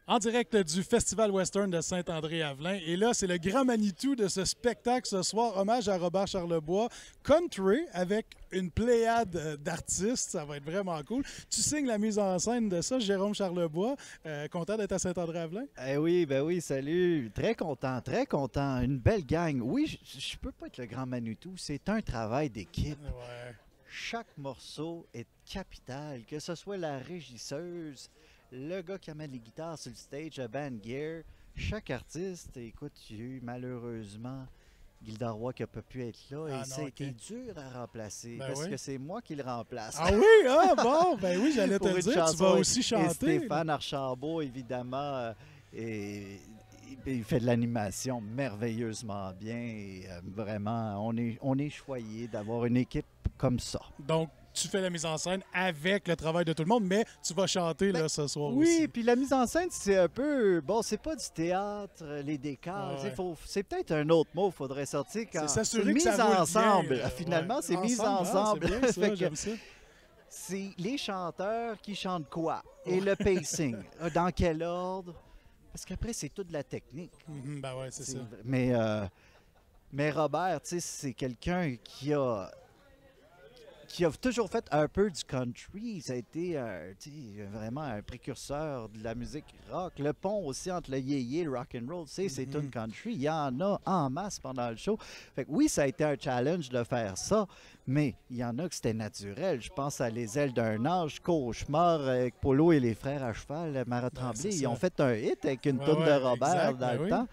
En direct du Festival Western de Saint-André-Avelin. Et là, c'est le grand Manitou de ce spectacle ce soir. Hommage à Robert Charlebois. Country avec une pléiade d'artistes. Ça va être vraiment cool. Tu signes la mise en scène de ça, Jérôme Charlebois. Content d'être à Saint-André-Avelin? Eh oui, ben oui, salut. Très content, très content. Une belle gang. Oui, je peux pas être le grand Manitou. C'est un travail d'équipe. Ouais. Chaque morceau est capital, que ce soit la régisseuse, le gars qui amène les guitares sur le stage, le band gear, chaque artiste. Écoute, il y a eu malheureusement Gilda Roy qui n'a pas pu être là Ah et non, ça a été ok. dur à remplacer Ben parce oui. que c'est moi qui le remplace. Ah oui? Ah bon, ben oui, j'allais Pour te une dire, tu chanson. vas aussi Et chanter. Stéphane Archambault, évidemment, et il fait de l'animation merveilleusement bien. Et vraiment, on est choyé d'avoir une équipe comme ça. Donc, tu fais la mise en scène avec le travail de tout le monde, mais tu vas chanter là, ce soir Oui, aussi. puis la mise en scène, c'est un peu... Bon, c'est pas du théâtre, les décors. Ah ouais. C'est peut-être un autre mot qu'il faudrait sortir quand... C'est s'assurer que mise ça vaut le ensemble. bien, Finalement, ouais. c'est mise Ensemble, ah, ensemble. c'est bien ça, Fait que j'aime ça. c'est les chanteurs qui chantent quoi et le pacing. Dans quel ordre? Parce qu'après, c'est toute la technique. Mhm, ben ouais, c'est ça. Mais Robert, tu sais, c'est quelqu'un qui a toujours fait un peu du country. Ça a été tu sais, vraiment un précurseur de la musique rock. Le pont aussi entre le yéyé et le rock and roll, tu sais, c'est une country. Il y en a en masse pendant le show. Fait que oui, ça a été un challenge de faire ça, mais il y en a que c'était naturel. Je pense à Les ailes d'un ange, Cauchemar avec Polo et les frères à cheval, Marat Tremblay. c'est Ils ça. ont fait un hit avec une Ouais, toune ouais, de Robert exact, dans ben le oui. temps.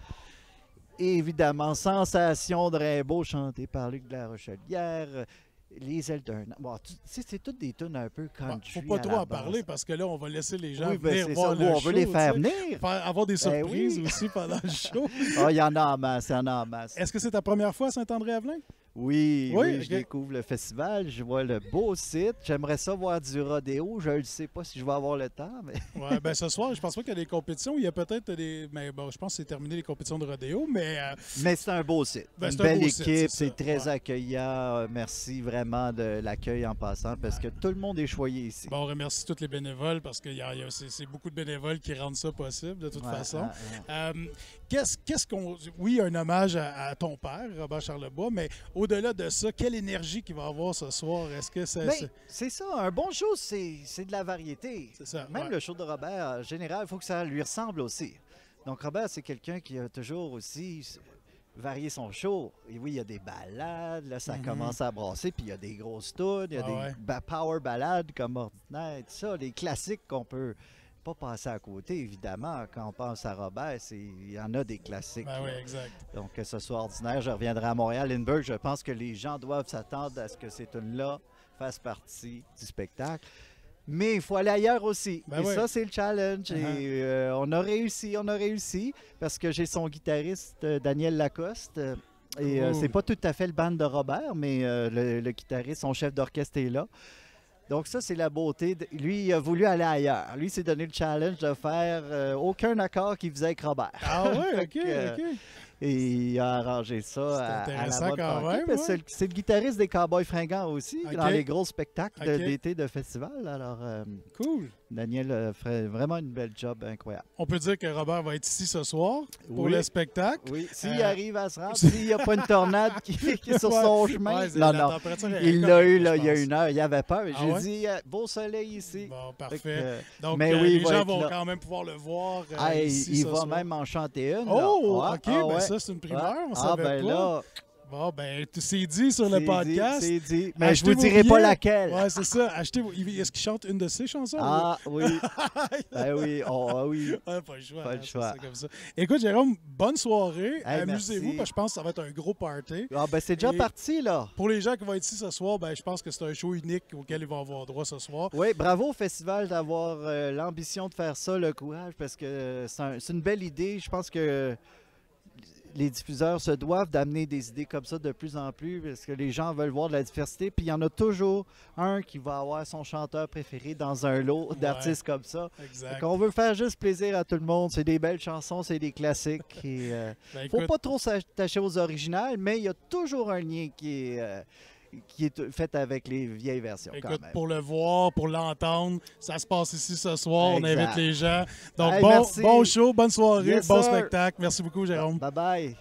Et évidemment, Sensation de Rimbaud chantée par Luc de la Rochelière. Les ailes d'un an. Bon, tu sais, c'est toutes des tunes un peu Bon, country. faut pas à trop la en base. parler parce que là, on va laisser les gens Oui, ben venir c'est voir ça. le On show. veut les faire tu sais. venir. Avoir des Ben surprises oui. aussi pendant le show. Ah, il y en a en masse, il y en a en masse. Est-ce que c'est ta première fois à Saint-André-Avelin? Oui, Oui, oui, ok. je découvre le festival, je vois le beau site. J'aimerais ça voir du rodéo. Je ne sais pas si je vais avoir le temps, mais Ouais, ben ce soir, je pense pas qu'il y a des compétitions. Il y a peut-être des. Mais bon, je pense que c'est terminé les compétitions de rodéo, mais mais c'est un beau site. Ben, Une c'est un belle beau site, équipe, c'est ça. c'est très Ouais. accueillant. Merci vraiment de l'accueil en passant parce que tout le monde est choyé ici. bon, on remercie tous les bénévoles parce que c'est beaucoup de bénévoles qui rendent ça possible de toute Ouais, façon. ouais, ouais. Qu'est-ce qu'on. Oui, un hommage à ton père, Robert Charlebois, mais au-delà de ça, quelle énergie qu'il va avoir ce soir? Est-ce que Mais c'est ça, un bon show, c'est de la variété. C'est ça, Même ouais. le show de Robert, en général, il faut que ça lui ressemble aussi. Donc Robert, c'est quelqu'un qui a toujours aussi varié son show. Et oui, il y a des ballades, là, ça commence à brasser, puis il y a des grosses tunes, il y a Ah ouais. des power ballades comme ordinaire, tout ça, les classiques qu'on peut pas passer à côté, évidemment. Quand on pense à Robert, il y en a des classiques. Ben oui, là. exact. Donc, que ce soit ordinaire, je reviendrai à Montréal. Lindbergh, je pense que les gens doivent s'attendre à ce que ces tunes-là fassent partie du spectacle. Mais il faut aller ailleurs aussi. Ben et oui. ça, c'est le challenge. Uh-huh. Et on a réussi, parce que j'ai son guitariste, Daniel Lacoste. Et Cool. c'est pas tout à fait le band de Robert, mais le guitariste, son chef d'orchestre est là. Donc ça, c'est la beauté. Lui, il a voulu aller ailleurs. Lui, il s'est donné le challenge de faire aucun accord qu'il faisait avec Robert. Ah ouais, Fait ok, que, ok. Et il a arrangé ça C'est à la intéressant mode quand funky, même, parce que ouais. c'est le guitariste des Cowboys fringants aussi, Ok. dans les gros spectacles Ok. d'été de festival. Alors, Cool. Daniel ferait vraiment une belle job incroyable. On peut dire que Robert va être ici ce soir pour Oui. le spectacle. Oui, s'il Euh, arrive à se rendre, s'il n'y a pas une tornade qui est sur son chemin. Ouais, Non, la non. température est Il l'a correcte, eu je là, il y a pense. une heure, il avait peur. Ah J'ai ouais? dit, beau soleil ici. Bon, Fait parfait. que, Donc, mais oui, les il va gens être vont là. quand même pouvoir le voir Ah, ici il ce va soir. même en chanter une. Oh, là. Ouais, OK, ah ben ouais. ça, c'est une primeur, Ouais. on Ah, savait ben pas. là, Bon, ben, c'est dit sur le c'est podcast. dit, c'est dit. Mais je Achetez vous vos dirai pas billets. laquelle. Ouais, c'est ça. Achetez Est-ce qu'il chante une de ses chansons? Ah oui, ben oui, ah oui. Ouais, pas le choix. Pas le hein, c'est choix. ça, comme ça. Écoute, Jérôme, bonne soirée. Hey, Amusez-vous, merci. parce que je pense que ça va être un gros party. Ah ben c'est déjà Et- parti là. Pour les gens qui vont être ici ce soir, ben, je pense que c'est un show unique auquel ils vont avoir droit ce soir. Oui, bravo au festival d'avoir l'ambition de faire ça, le courage, parce que c'est une belle idée. Je pense que les diffuseurs se doivent d'amener des idées comme ça de plus en plus, parce que les gens veulent voir de la diversité. Puis il y en a toujours un qui va avoir son chanteur préféré dans un lot Ouais. d'artistes comme ça. Exact. On veut faire juste plaisir à tout le monde. C'est des belles chansons, c'est des classiques. Et Ben, faut écoute, pas trop s'attacher aux originales, mais il y a toujours un lien qui est qui est faite avec les vieilles versions. Écoute, quand même. pour le voir, pour l'entendre, ça se passe ici ce soir. Exact. On invite les gens. Donc, Hey, bon merci. show, bonne soirée, Yes, bon sir. spectacle. Merci beaucoup, Jérôme. Bye bye.